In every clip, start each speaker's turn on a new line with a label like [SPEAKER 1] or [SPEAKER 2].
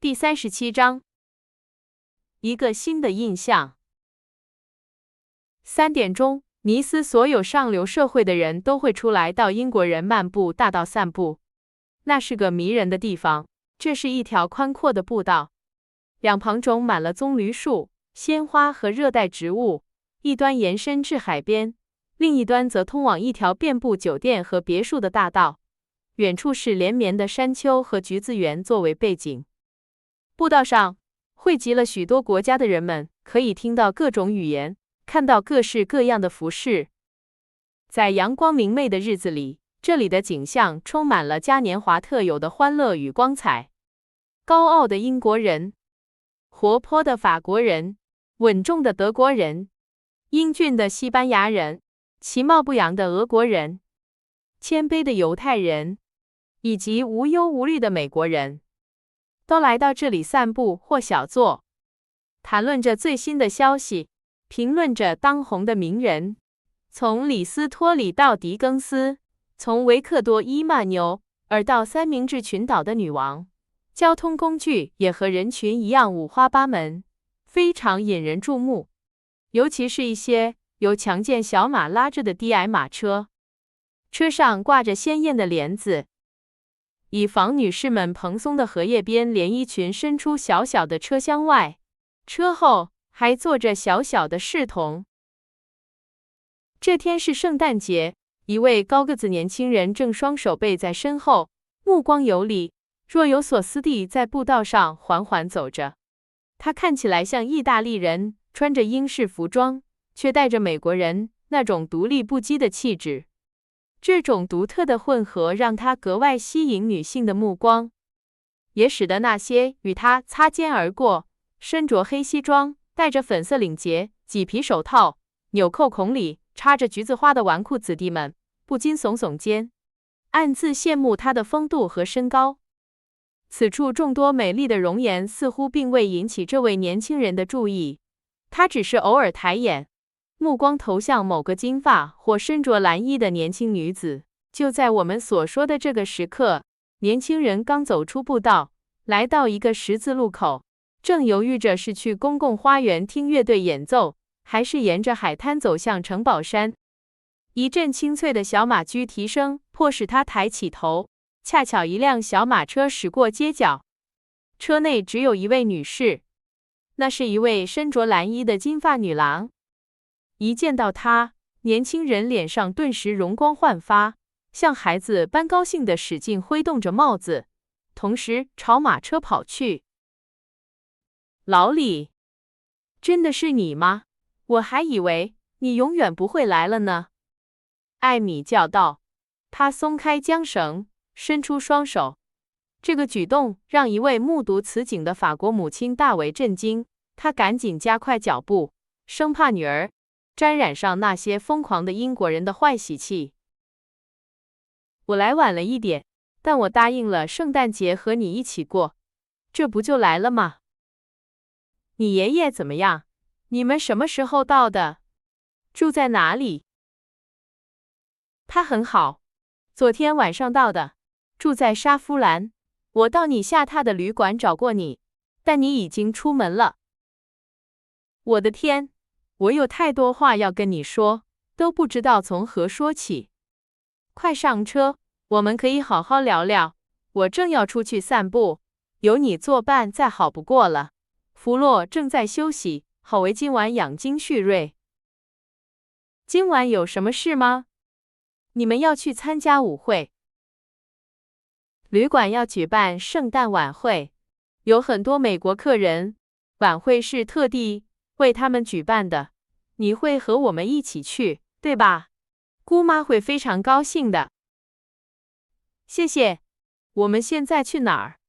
[SPEAKER 1] 第37章，一个新的印象。3点钟，尼斯所有上流社会的人都会出来到英国人漫步大道散步。那是个迷人的地方，这是一条宽阔的步道，两旁种满了棕榈树、鲜花和热带植物，一端延伸至海边，另一端则通往一条遍布酒店和别墅的大道。远处是连绵的山丘和橘子园作为背景。步道上汇集了许多国家的人们，可以听到各种语言，看到各式各样的服饰。在阳光明媚的日子里，这里的景象充满了嘉年华特有的欢乐与光彩。高傲的英国人，活泼的法国人，稳重的德国人，英俊的西班牙人，其貌不扬的俄国人，谦卑的犹太人，以及无忧无虑的美国人，都来到这里散步或小坐，谈论着最新的消息，评论着当红的名人，从李斯托里到狄更斯，从维克多·伊曼纽尔到三明治群岛的女王。交通工具也和人群一样五花八门，非常引人注目，尤其是一些由强健小马拉着的低矮马车，车上挂着鲜艳的帘子，以防女士们蓬松的荷叶边连衣裙伸出小小的车厢外，车后还坐着小小的侍童。这天是圣诞节，一位高个子年轻人正双手背在身后，目光游离，若有所思地在步道上缓缓走着。他看起来像意大利人，穿着英式服装，却带着美国人那种独立不羁的气质。这种独特的混合让他格外吸引女性的目光，也使得那些与他擦肩而过，身着黑西装、戴着粉色领结、麂皮手套、纽扣孔里插着橘子花的纨绔子弟们不禁耸耸肩，暗自羡慕他的风度和身高。此处众多美丽的容颜似乎并未引起这位年轻人的注意，他只是偶尔抬眼，目光投向某个金发或身着蓝衣的年轻女子。就在我们所说的这个时刻，年轻人刚走出步道，来到一个十字路口，正犹豫着是去公共花园听乐队演奏，还是沿着海滩走向城堡山。一阵清脆的小马驹蹄声迫使他抬起头，恰巧一辆小马车驶过街角，车内只有一位女士，那是一位身着蓝衣的金发女郎。一见到她，年轻人脸上顿时容光焕发，像孩子般高兴地使劲挥动着帽子，同时朝马车跑去。老李，真的是你吗？我还以为你永远不会来了呢。艾米叫道。他松开缰绳，伸出双手。这个举动让一位目睹此景的法国母亲大为震惊，她赶紧加快脚步，生怕女儿沾染上那些疯狂的英国人的坏习气。我来晚了一点，但我答应了圣诞节和你一起过，这不就来了吗？你爷爷怎么样？你们什么时候到的？住在哪里？他很好，昨天晚上到的，住在沙夫兰。我到你下榻的旅馆找过你，但你已经出门了。我的天，我有太多话要跟你说，都不知道从何说起。快上车，我们可以好好聊聊。我正要出去散步，有你作伴再好不过了。弗洛正在休息，好为今晚养精蓄锐。今晚有什么事吗？你们要去参加舞会。旅馆要举办圣诞晚会，有很多美国客人，晚会是特地为他们举办的。你会和我们一起去，对吧？姑妈会非常高兴的。谢谢。我们现在去哪儿？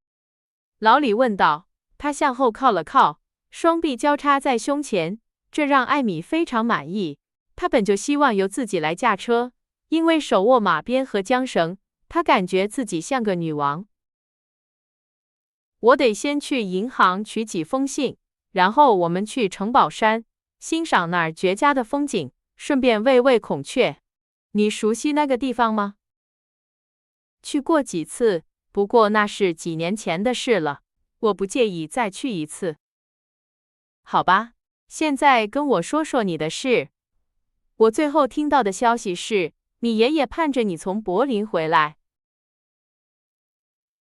[SPEAKER 1] 老李问道。他向后靠了靠，双臂交叉在胸前，这让艾米非常满意。他本就希望由自己来驾车，因为手握马鞭和缰绳，他感觉自己像个女王。我得先去银行取几封信，然后我们去城堡山，欣赏那儿绝佳的风景，顺便喂喂孔雀。你熟悉那个地方吗？去过几次，不过那是几年前的事了。我不介意再去一次。好吧，现在跟我说说你的事。我最后听到的消息是，你爷爷盼着你从柏林回来。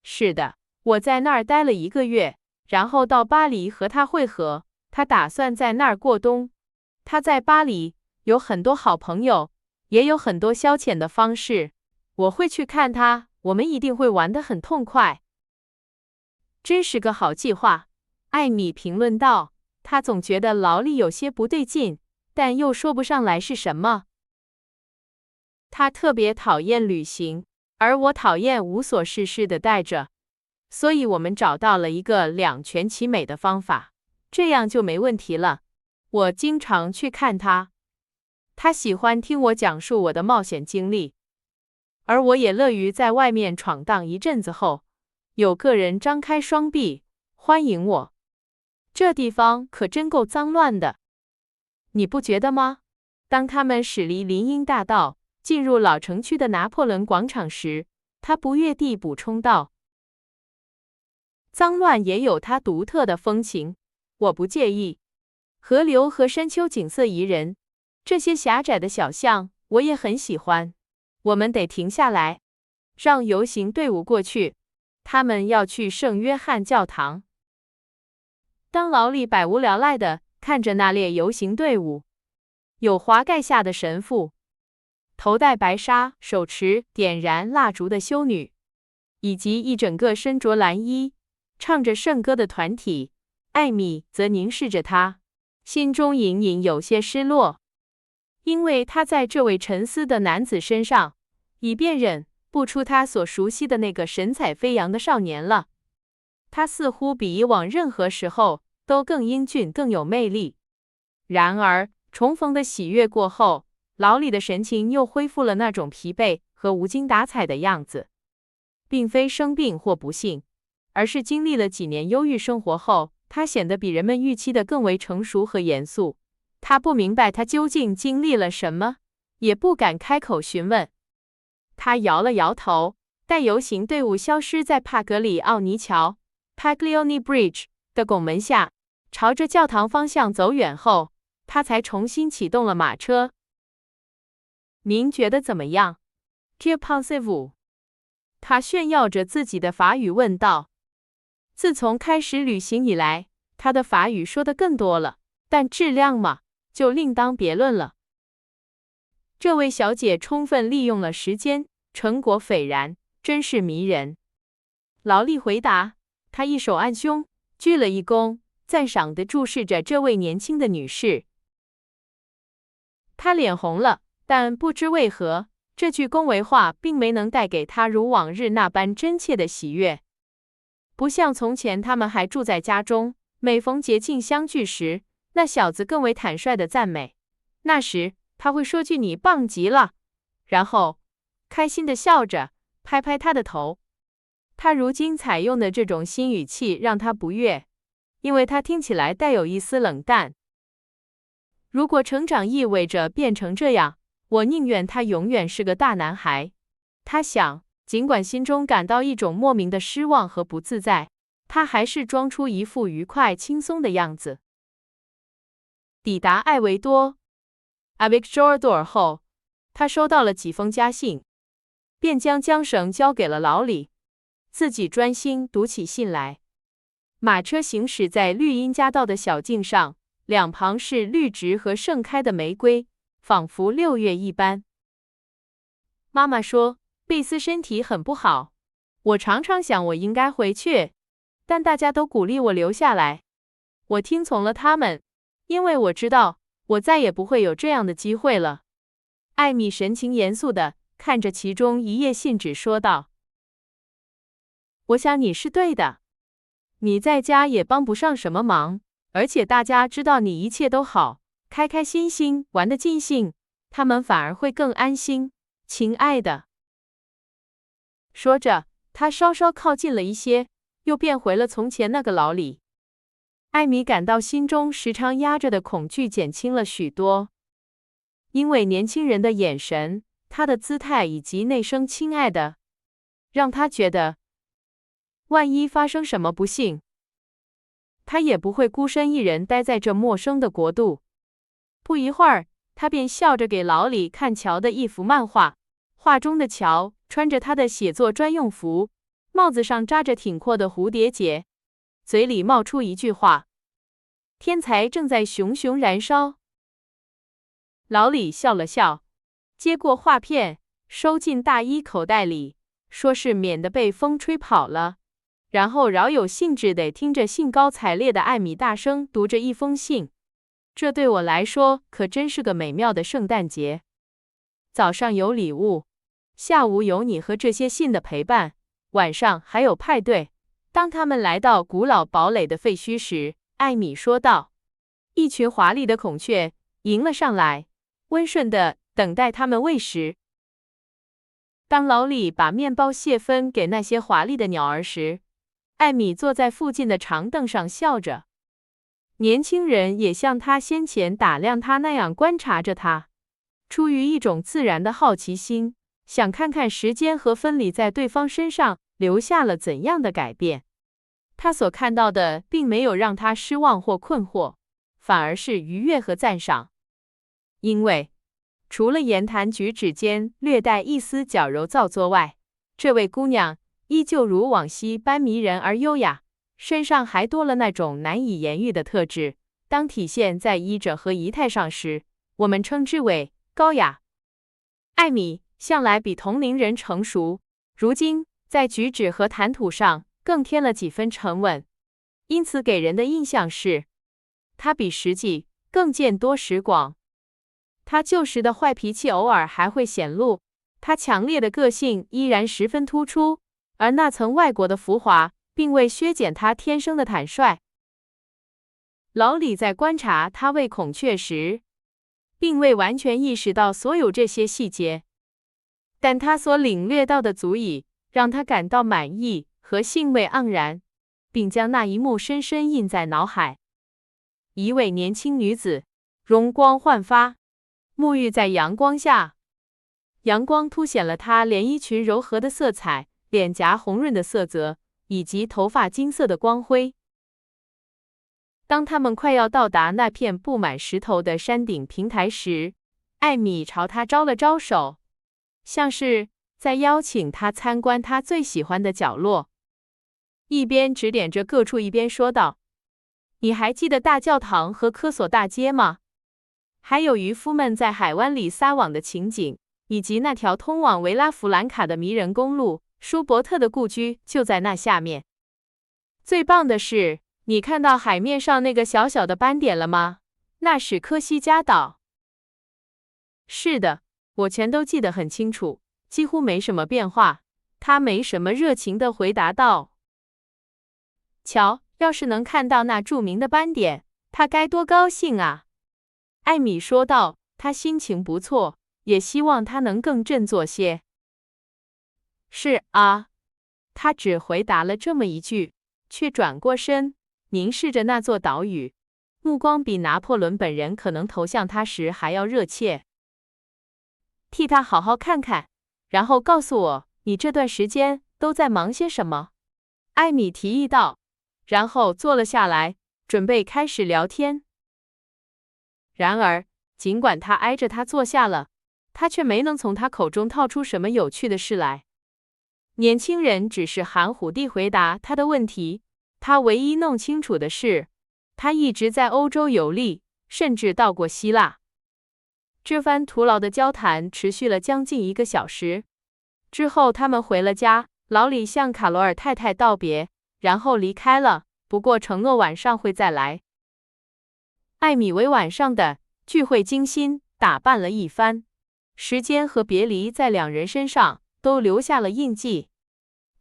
[SPEAKER 1] 是的，我在那儿待了1个月，然后到巴黎和他会合，他打算在那儿过冬。他在巴黎有很多好朋友，也有很多消遣的方式。我会去看他，我们一定会玩得很痛快。真是个好计划，艾米评论道。他总觉得劳力有些不对劲，但又说不上来是什么。他特别讨厌旅行，而我讨厌无所事事的待着，所以我们找到了一个两全其美的方法，这样就没问题了。我经常去看他，他喜欢听我讲述我的冒险经历，而我也乐于在外面闯荡一阵子后，有个人张开双臂欢迎我。这地方可真够脏乱的，你不觉得吗？当他们驶离林荫大道，进入老城区的拿破仑广场时，他不悦地补充道：脏乱也有它独特的风情，我不介意。河流和山丘景色宜人，这些狭窄的小巷我也很喜欢。我们得停下来，让游行队伍过去，他们要去圣约翰教堂。当劳力百无聊赖地看着那列游行队伍，有华盖下的神父，头戴白纱、手持点燃蜡烛的修女，以及一整个身着蓝衣、唱着圣歌的团体，艾米则凝视着他，心中隐隐有些失落，因为他在这位沉思的男子身上已辨认不出他所熟悉的那个神采飞扬的少年了。他似乎比以往任何时候都更英俊、更有魅力。然而，重逢的喜悦过后，劳里的神情又恢复了那种疲惫和无精打采的样子，并非生病或不幸，而是经历了几年忧郁生活后，他显得比人们预期的更为成熟和严肃。他不明白他究竟经历了什么，也不敢开口询问。他摇了摇头，待游行队伍消失在帕格里奥尼桥 （Paglioni Bridge） 的拱门下，朝着教堂方向走远后，他才重新启动了马车。您觉得怎么样 ？Que pensez-vous？ 他炫耀着自己的法语问道。自从开始旅行以来，他的法语说得更多了，但质量嘛，就另当别论了。这位小姐充分利用了时间，成果斐然，真是迷人。劳力回答，他一手按胸，鞠了一躬，赞赏地注视着这位年轻的女士。他脸红了，但不知为何，这句恭维话并没能带给他如往日那般真切的喜悦。不像从前他们还住在家中，每逢节庆相聚时，那小子更为坦率的赞美。那时他会说句你棒极了，然后开心地笑着，拍拍他的头。他如今采用的这种新语气让他不悦，因为他听起来带有一丝冷淡。如果成长意味着变成这样，我宁愿他永远是个大男孩。他想，尽管心中感到一种莫名的失望和不自在，他还是装出一副愉快轻松的样子。抵达艾维多 （Avec Jourdor） 后，他收到了几封家信，便将缰绳交给了劳里，自己专心读起信来。马车行驶在绿荫夹道的小径上，两旁是绿植和盛开的玫瑰，仿佛6月一般。妈妈说，贝斯身体很不好，我常常想我应该回去，但大家都鼓励我留下来。我听从了他们，因为我知道我再也不会有这样的机会了。艾米神情严肃地看着其中一页信纸说道：我想你是对的，你在家也帮不上什么忙，而且大家知道你一切都好，开开心心玩得尽兴，他们反而会更安心，亲爱的。说着，他稍稍靠近了一些，又变回了从前那个老李。艾米感到心中时常压着的恐惧减轻了许多，因为年轻人的眼神，他的姿态以及那声亲爱的，让他觉得，万一发生什么不幸，他也不会孤身一人待在这陌生的国度。不一会儿，他便笑着给老李看乔的一幅漫画，画中的乔穿着他的写作专用服，帽子上扎着挺阔的蝴蝶结，嘴里冒出一句话：天才正在熊熊燃烧。老李笑了笑，接过画片，收进大衣口袋里，说是免得被风吹跑了，然后饶有兴致地听着兴高采烈的艾米大声读着一封信。这对我来说可真是个美妙的圣诞节。早上有礼物，下午有你和这些信的陪伴，晚上还有派对。当他们来到古老堡垒的废墟时，艾米说道：一群华丽的孔雀迎了上来，温顺地等待他们喂食。当老李把面包屑分给那些华丽的鸟儿时，艾米坐在附近的长凳上笑着。年轻人也像他先前打量他那样观察着他，出于一种自然的好奇心，想看看时间和分离在对方身上留下了怎样的改变。他所看到的并没有让他失望或困惑，反而是愉悦和赞赏。因为除了言谈举止间略带一丝矫揉造作外，这位姑娘依旧如往昔般迷人而优雅，身上还多了那种难以言喻的特质。当体现在衣着和仪态上时，我们称之为高雅。艾米向来比同龄人成熟，如今在举止和谈吐上更添了几分沉稳，因此给人的印象是，她比实际更见多识广。她旧时的坏脾气偶尔还会显露，她强烈的个性依然十分突出，而那层外国的浮华并未削减她天生的坦率。老李在观察他喂孔雀时，并未完全意识到所有这些细节，但他所领略到的足以让他感到满意和兴味盎然，并将那一幕深深印在脑海。一位年轻女子，容光焕发，沐浴在阳光下，阳光凸显了她连衣裙柔和的色彩，脸颊红润的色泽，以及头发金色的光辉。当他们快要到达那片布满石头的山顶平台时，艾米朝他招了招手，像是在邀请他参观他最喜欢的角落，一边指点着各处，一边说道：你还记得大教堂和科索大街吗？还有渔夫们在海湾里撒网的情景，以及那条通往维拉弗兰卡的迷人公路。舒伯特的故居就在那下面。最棒的是，你看到海面上那个小小的斑点了吗？那是科西嘉岛。是的，我全都记得很清楚，几乎没什么变化。他没什么热情地回答道。瞧，要是能看到那著名的斑点，他该多高兴啊！艾米说道，他心情不错，也希望他能更振作些。是啊，他只回答了这么一句，却转过身，凝视着那座岛屿，目光比拿破仑本人可能投向他时还要热切。替他好好看看，然后告诉我，你这段时间都在忙些什么？艾米提议道，然后坐了下来，准备开始聊天。然而，尽管他挨着他坐下了，他却没能从他口中套出什么有趣的事来。年轻人只是含糊地回答他的问题。他唯一弄清楚的是，他一直在欧洲游历，甚至到过希腊。这番徒劳的交谈持续了将近1个小时。之后他们回了家，老李向卡罗尔太太道别，然后离开了，不过承诺晚上会再来。艾米为晚上的聚会精心打扮了一番，时间和别离在两人身上都留下了印记。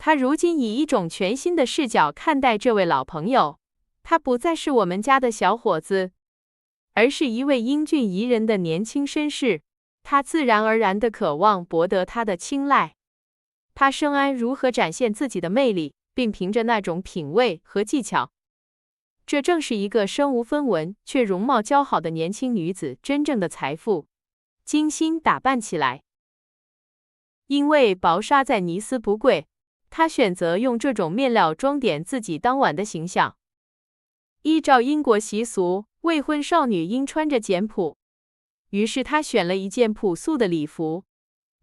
[SPEAKER 1] 他如今以一种全新的视角看待这位老朋友，他不再是我们家的小伙子，而是一位英俊宜人的年轻绅士。他自然而然地渴望博得他的青睐。他深谙如何展现自己的魅力，并凭着那种品味和技巧，这正是一个身无分文却容貌姣好的年轻女子真正的财富。精心打扮起来，因为薄纱在尼斯不贵，他选择用这种面料装点自己当晚的形象。依照英国习俗，未婚少女应穿着简朴。于是她选了一件朴素的礼服，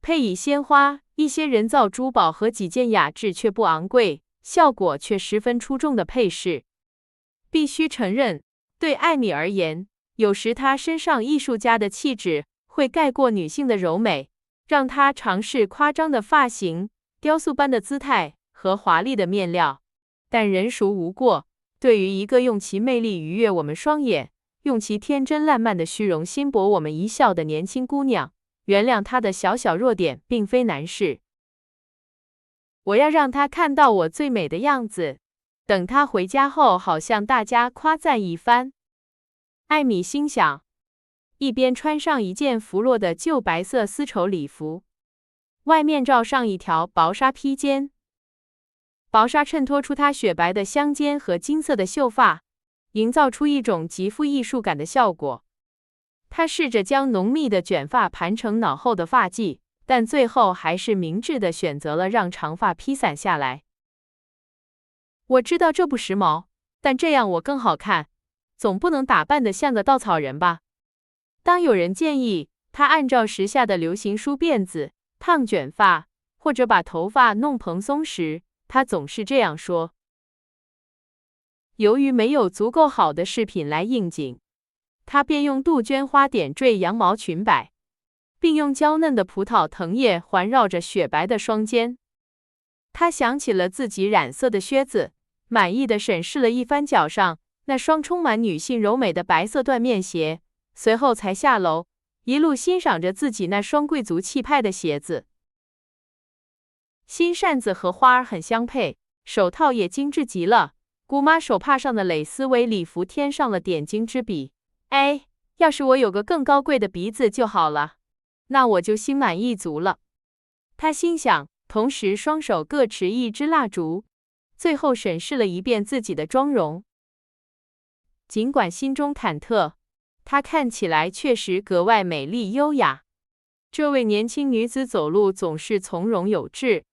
[SPEAKER 1] 配以鲜花、一些人造珠宝和几件雅致却不昂贵、效果却十分出众的配饰。必须承认，对艾米而言，有时她身上艺术家的气质会盖过女性的柔美，让她尝试夸张的发型、雕塑般的姿态和华丽的面料。但人孰无过，对于一个用其魅力愉悦我们双眼，用其天真烂漫的虚荣心博我们一笑的年轻姑娘，原谅她的小小弱点并非难事。我要让她看到我最美的样子，等她回家后好向大家夸赞一番。艾米心想，一边穿上一件拂落的旧白色丝绸礼服，外面罩上一条薄纱披肩。薄纱衬托出她雪白的香肩和金色的秀发，营造出一种极富艺术感的效果。她试着将浓密的卷发盘成脑后的发髻，但最后还是明智地选择了让长发披散下来。我知道这不时髦，但这样我更好看，总不能打扮得像个稻草人吧？当有人建议她按照时下的流行梳辫子、烫卷发，或者把头发弄蓬松时，她总是这样说。由于没有足够好的饰品来应景，她便用杜鹃花点缀羊毛裙摆，并用娇嫩的葡萄藤叶环绕着雪白的双肩。她想起了自己染色的靴子，满意地审视了一番脚上那双充满女性柔美的白色缎面鞋，随后才下楼，一路欣赏着自己那双贵族气派的鞋子。新扇子和花儿很相配，手套也精致极了。姑妈手帕上的蕾丝为礼服添上了点睛之笔。哎，要是我有个更高贵的鼻子就好了，那我就心满意足了。她心想，同时双手各持一支蜡烛，最后审视了一遍自己的妆容。尽管心中忐忑，她看起来确实格外美丽优雅。这位年轻女子走路总是从容有致，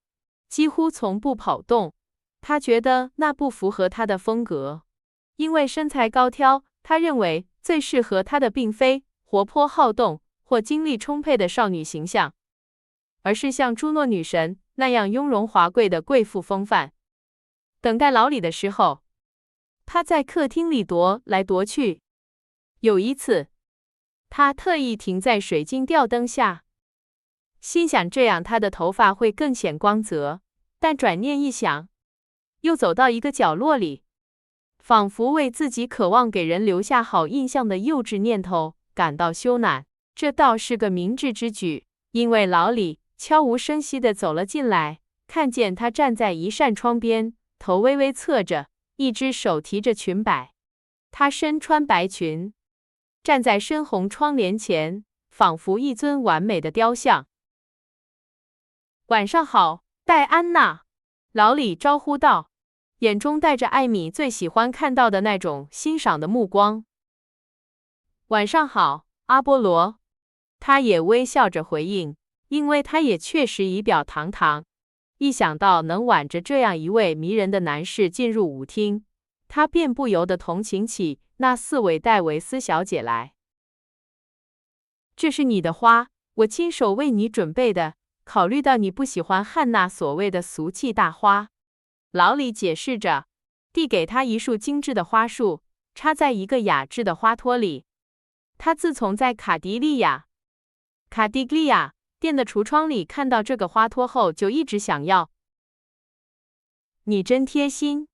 [SPEAKER 1] 几乎从不跑动。她觉得那不符合她的风格，因为身材高挑，她认为最适合她的并非活泼好动或精力充沛的少女形象，而是像朱诺女神那样雍容华贵的贵妇风范。等待老李的时候，她在客厅里踱来踱去。有一次，她特意停在水晶吊灯下，心想这样她的头发会更显光泽，但转念一想，又走到一个角落里，仿佛为自己渴望给人留下好印象的幼稚念头感到羞赧。这倒是个明智之举，因为老李悄无声息地走了进来，看见他站在一扇窗边，头微微侧着，一只手提着裙摆。他身穿白裙，站在深红窗帘前，仿佛一尊完美的雕像。晚上好，戴安娜，老李招呼道，眼中带着艾米最喜欢看到的那种欣赏的目光。晚上好，阿波罗，他也微笑着回应，因为他也确实仪表堂堂。一想到能挽着这样一位迷人的男士进入舞厅，他便不由得同情起那4位戴维斯小姐来。这是你的花，我亲手为你准备的，考虑到你不喜欢汉娜所谓的俗气大花。老李解释着，递给他一束精致的花束，插在一个雅致的花托里。他自从在卡迪利亚店的橱窗里看到这个花托后，就一直想要。你真贴心，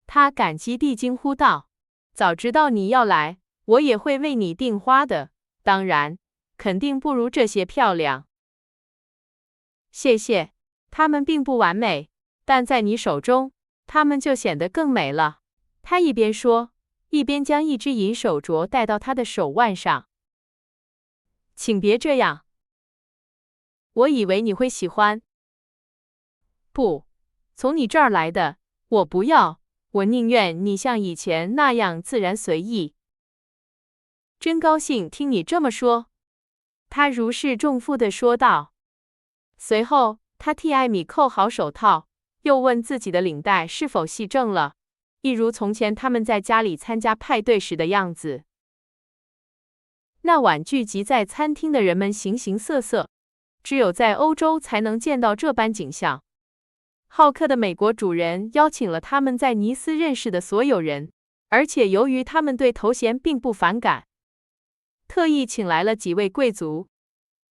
[SPEAKER 1] 他感激地惊呼道。早知道你要来，我也会为你订花的，当然，肯定不如这些漂亮。谢谢，它们并不完美，但在你手中，它们就显得更美了。他一边说，一边将一只银手镯戴到他的手腕上。请别这样，我以为你会喜欢。不，从你这儿来的，我不要，我宁愿你像以前那样自然随意。真高兴听你这么说，他如释重负地说道。随后，他替艾米扣好手套，又问自己的领带是否系正了。一如从前他们在家里参加派对时的样子。那晚聚集在餐厅的人们形形色色，只有在欧洲才能见到这般景象。好客的美国主人邀请了他们在尼斯认识的所有人，而且由于他们对头衔并不反感，特意请来了几位贵族，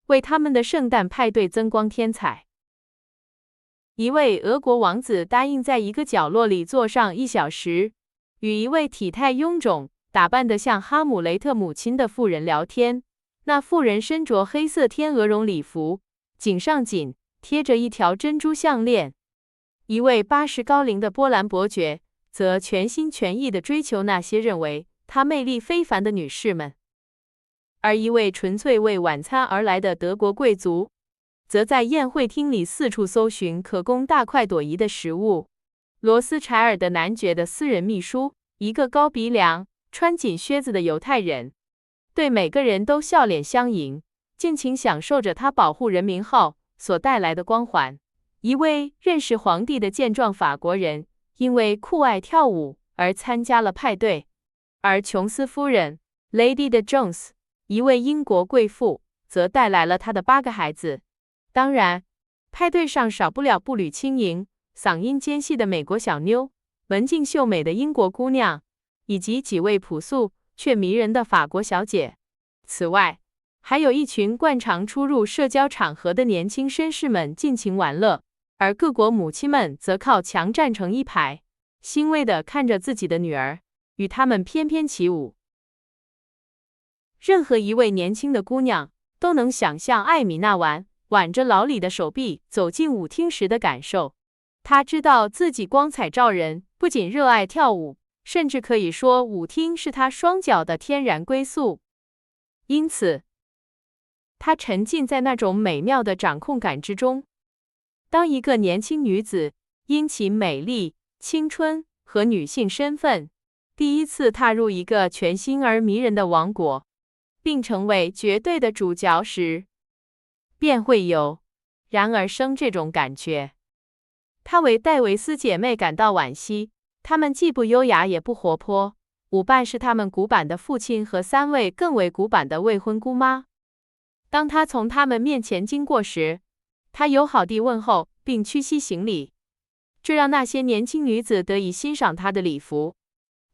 [SPEAKER 1] 为他们的圣诞派对增光添彩。一位俄国王子答应在一个角落里坐上1小时，与一位体态臃肿、打扮得像哈姆雷特母亲的妇人聊天。那妇人身着黑色天鹅绒礼服，颈上紧贴着一条珍珠项链。一位80高龄的波兰伯爵则全心全意地追求那些认为她魅力非凡的女士们，而一位纯粹为晚餐而来的德国贵族则在宴会厅里四处搜寻可供大快朵颐的食物。罗斯柴尔德男爵的私人秘书，一个高鼻梁、穿紧靴子的犹太人，对每个人都笑脸相迎，尽情享受着他保护人民号所带来的光环。一位认识皇帝的健壮法国人，因为酷爱跳舞而参加了派对，而琼斯夫人 Lady de Jones， 一位英国贵妇，则带来了她的8个孩子。当然，派对上少不了步履轻盈、嗓音尖细的美国小妞，文静秀美的英国姑娘，以及几位朴素却迷人的法国小姐。此外，还有一群惯常出入社交场合的年轻绅士们尽情玩乐，而各国母亲们则靠墙站成一排，欣慰地看着自己的女儿与他们翩翩起舞。任何一位年轻的姑娘都能想象艾米那晚挽着老李的手臂走进舞厅时的感受。她知道自己光彩照人，不仅热爱跳舞，甚至可以说舞厅是她双脚的天然归宿。因此，她沉浸在那种美妙的掌控感之中。当一个年轻女子因其美丽、青春和女性身份，第一次踏入一个全新而迷人的王国，并成为绝对的主角时，便会有然而生这种感觉。她为戴维斯姐妹感到惋惜，她们既不优雅也不活泼，舞伴是她们古板的父亲和3位更为古板的未婚姑妈。当她从她们面前经过时，她友好地问候并屈膝行礼，这让那些年轻女子得以欣赏她的礼服，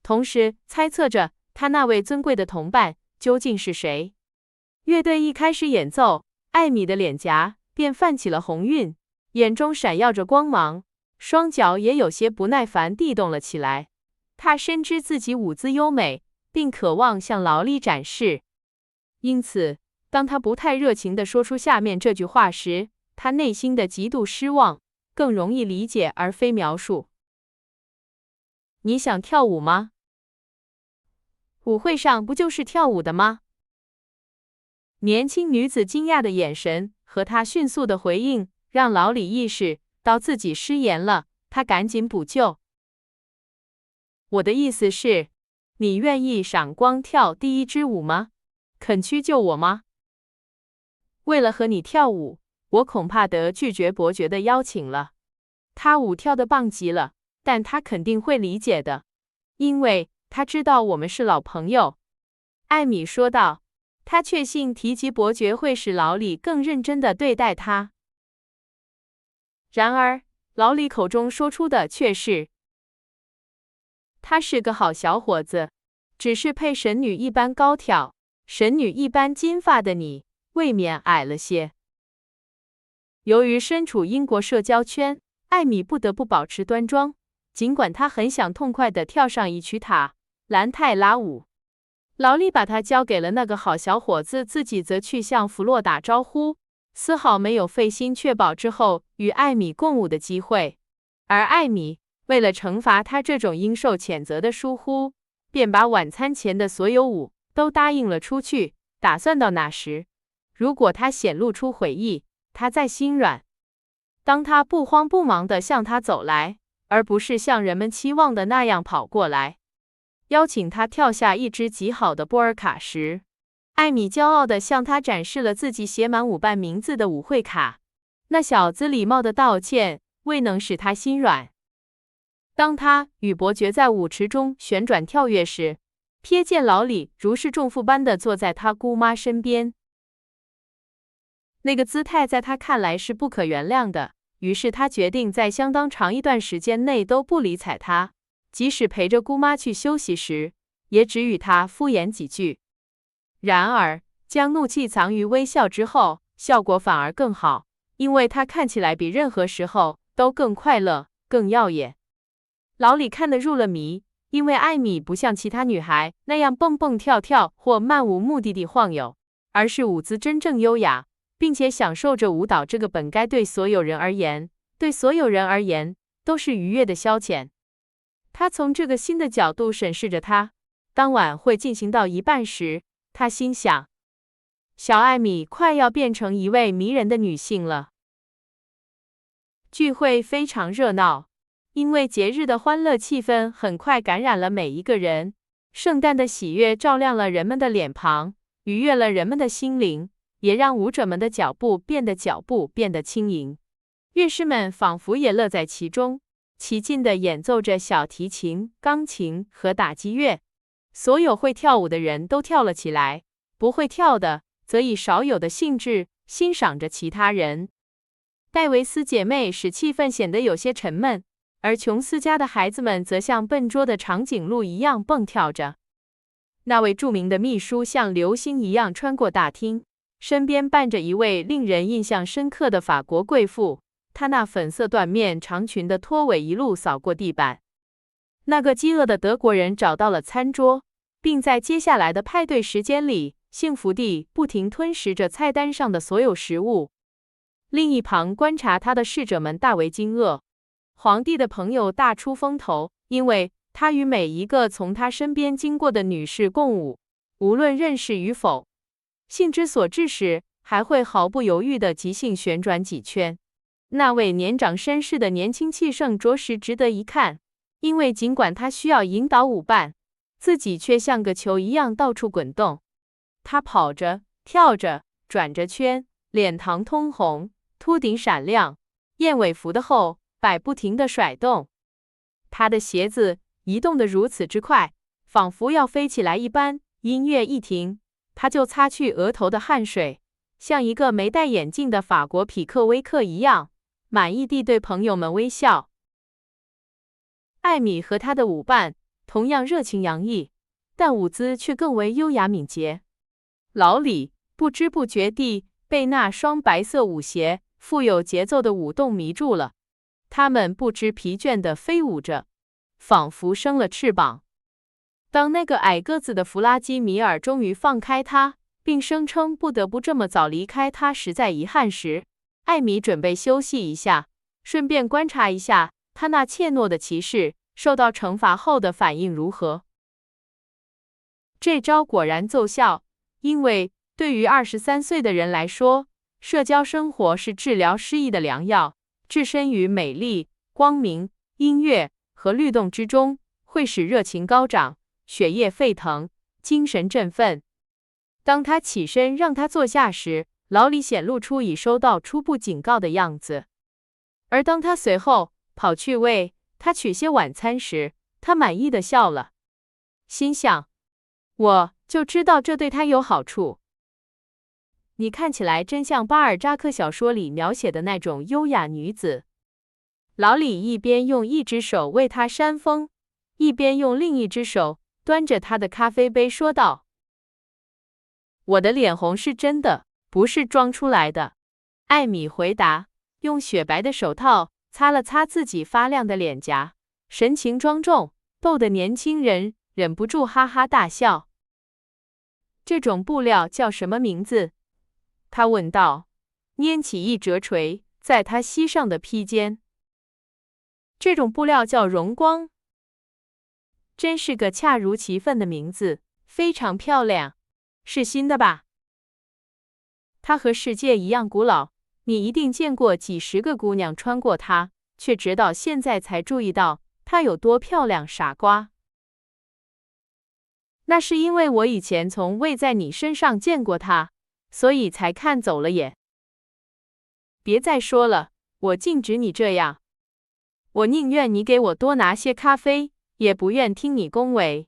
[SPEAKER 1] 同时猜测着她那位尊贵的同伴究竟是谁。乐队一开始演奏，艾米的脸颊便泛起了红晕，眼中闪耀着光芒，双脚也有些不耐烦地动了起来。她深知自己舞姿优美，并渴望向劳力展示，因此当她不太热情地说出下面这句话时，她内心的极度失望更容易理解而非描述。你想跳舞吗？舞会上不就是跳舞的吗？年轻女子惊讶的眼神和她迅速的回应让老李意识到自己失言了，他赶紧补救。我的意思是，你愿意赏光跳第一支舞吗？肯屈就我吗？为了和你跳舞，我恐怕得拒绝伯爵的邀请了。他舞跳得棒极了，但他肯定会理解的，因为他知道我们是老朋友。艾米说道，他确信提及伯爵会使老李更认真地对待他。然而，老李口中说出的却是，他是个好小伙子，只是配神女一般高挑、神女一般金发的你，未免矮了些。由于身处英国社交圈，艾米不得不保持端庄，尽管她很想痛快地跳上一曲塔兰泰拉舞。劳力把她交给了那个好小伙子，自己则去向弗洛打招呼，丝毫没有费心确保之后与艾米共舞的机会。而艾米为了惩罚他这种应受谴责的疏忽，便把晚餐前的所有舞都答应了出去，打算到那时，如果他显露出悔意，他再心软。当他不慌不忙地向他走来，而不是像人们期望的那样跑过来，邀请他跳下一支极好的波尔卡时，艾米骄傲地向他展示了自己写满舞伴名字的舞会卡。那小子礼貌的道歉未能使他心软。当他与伯爵在舞池中旋转跳跃时，瞥见老李如释重负般地坐在他姑妈身边，那个姿态在他看来是不可原谅的。于是他决定在相当长一段时间内都不理睬他，即使陪着姑妈去休息时，也只与她敷衍几句。然而，将怒气藏于微笑之后，效果反而更好，因为他看起来比任何时候都更快乐、更耀眼。老李看得入了迷，因为艾米不像其他女孩那样蹦蹦跳跳或漫无目的地晃悠，而是舞姿真正优雅，并且享受着舞蹈这个本该对所有人而言都是愉悦的消遣。他从这个新的角度审视着她。当晚会进行到一半时，他心想，小艾米快要变成一位迷人的女性了。聚会非常热闹，因为节日的欢乐气氛很快感染了每一个人。圣诞的喜悦照亮了人们的脸庞，愉悦了人们的心灵，也让舞者们的脚步变得轻盈。乐师们仿佛也乐在其中，齐劲地演奏着小提琴、钢琴和打击乐。所有会跳舞的人都跳了起来，不会跳的则以少有的兴致欣赏着其他人。戴维斯姐妹使气氛显得有些沉闷，而琼斯家的孩子们则像笨拙的长颈鹿一样蹦跳着。那位著名的秘书像流星一样穿过大厅，身边伴着一位令人印象深刻的法国贵妇，她那粉色缎面长裙的拖尾一路扫过地板。那个饥饿的德国人找到了餐桌，并在接下来的派对时间里，幸福地不停吞食着菜单上的所有食物。另一旁观察他的侍者们大为惊愕。皇帝的朋友大出风头，因为他与每一个从他身边经过的女士共舞，无论认识与否。兴之所至时，还会毫不犹豫地即兴旋转几圈。那位年长绅士的年轻气盛着实值得一看，因为尽管他需要引导舞伴，自己却像个球一样到处滚动。他跑着、跳着、转着圈，脸庞通红，秃顶闪亮，燕尾服的后摆不停地甩动。他的鞋子移动得如此之快，仿佛要飞起来一般。音乐一停，他就擦去额头的汗水，像一个没戴眼镜的法国匹克威克一样，满意地对朋友们微笑。艾米和她的舞伴同样热情洋溢，但舞姿却更为优雅敏捷。老李不知不觉地被那双白色舞鞋富有节奏的舞动迷住了，他们不知疲倦地飞舞着，仿佛生了翅膀。当那个矮个子的弗拉基米尔终于放开他，并声称不得不这么早离开他实在遗憾时，艾米准备休息一下，顺便观察一下他那怯懦的骑士受到惩罚后的反应如何。这招果然奏效，因为对于23岁的人来说，社交生活是治疗失意的良药。置身于美丽、光明、音乐和律动之中，会使热情高涨，血液沸腾，精神振奋。当他起身让他坐下时，老李显露出已收到初步警告的样子。而当他随后跑去为他取些晚餐时，他满意的笑了，心想，我就知道这对他有好处。你看起来真像巴尔扎克小说里描写的那种优雅女子。老李一边用一只手为她扇风，一边用另一只手端着她的咖啡杯说道。我的脸红是真的，不是装出来的。艾米回答，用雪白的手套擦了擦自己发亮的脸颊，神情庄重，逗得年轻人忍不住哈哈大笑。这种布料叫什么名字？他问道，拈起一折垂在他膝上的披肩。这种布料叫荣光。真是个恰如其分的名字，非常漂亮。是新的吧？它和世界一样古老，你一定见过几十个姑娘穿过它，却直到现在才注意到它有多漂亮，傻瓜。那是因为我以前从未在你身上见过它，所以才看走了眼。别再说了，我禁止你这样。我宁愿你给我多拿些咖啡，也不愿听你恭维。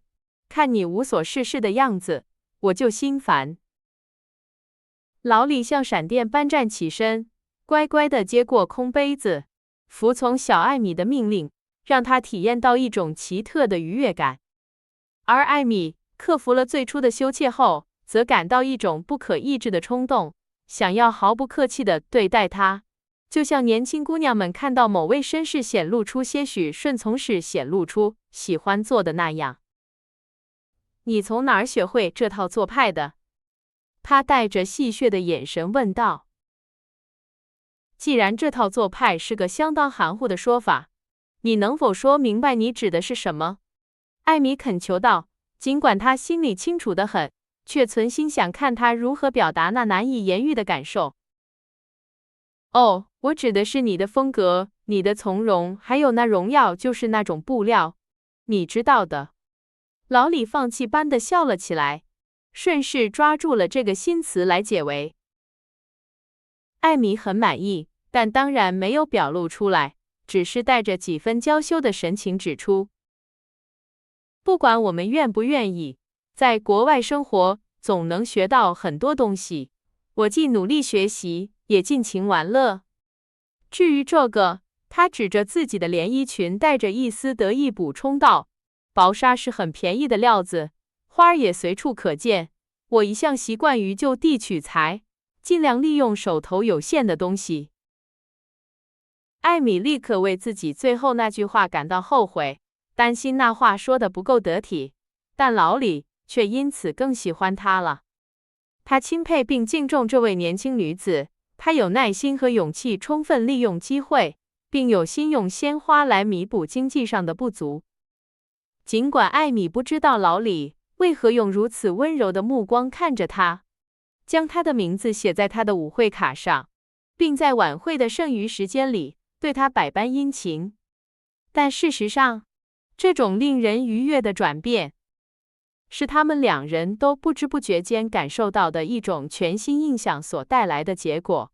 [SPEAKER 1] 看你无所事事的样子，我就心烦。老李像闪电般站起身，乖乖地接过空杯子，服从小艾米的命令，让他体验到一种奇特的愉悦感。而艾米克服了最初的羞怯后，则感到一种不可抑制的冲动，想要毫不客气地对待他，就像年轻姑娘们看到某位绅士显露出些许顺从时显露出喜欢做的那样。你从哪儿学会这套做派的？他带着戏谑的眼神问道。既然这套做派是个相当含糊的说法，你能否说明白你指的是什么？艾米恳求道，尽管他心里清楚得很，却存心想看他如何表达那难以言喻的感受。哦，我指的是你的风格，你的从容，还有那荣耀，就是那种布料，你知道的。老李放弃般的笑了起来，顺势抓住了这个新词来解围。艾米很满意，但当然没有表露出来，只是带着几分娇羞的神情指出，不管我们愿不愿意，在国外生活总能学到很多东西，我既努力学习，也尽情玩乐。至于这个，他指着自己的连衣裙，带着一丝得意补充道，薄纱是很便宜的料子，花儿也随处可见。我一向习惯于就地取材，尽量利用手头有限的东西。艾米立刻为自己最后那句话感到后悔，担心那话说得不够得体，但老李却因此更喜欢她了。他钦佩并敬重这位年轻女子，她有耐心和勇气充分利用机会，并有心用鲜花来弥补经济上的不足。尽管艾米不知道老李为何用如此温柔的目光看着她，将她的名字写在她的舞会卡上，并在晚会的剩余时间里对她百般殷勤，但事实上，这种令人愉悦的转变，是他们两人都不知不觉间感受到的一种全新印象所带来的结果。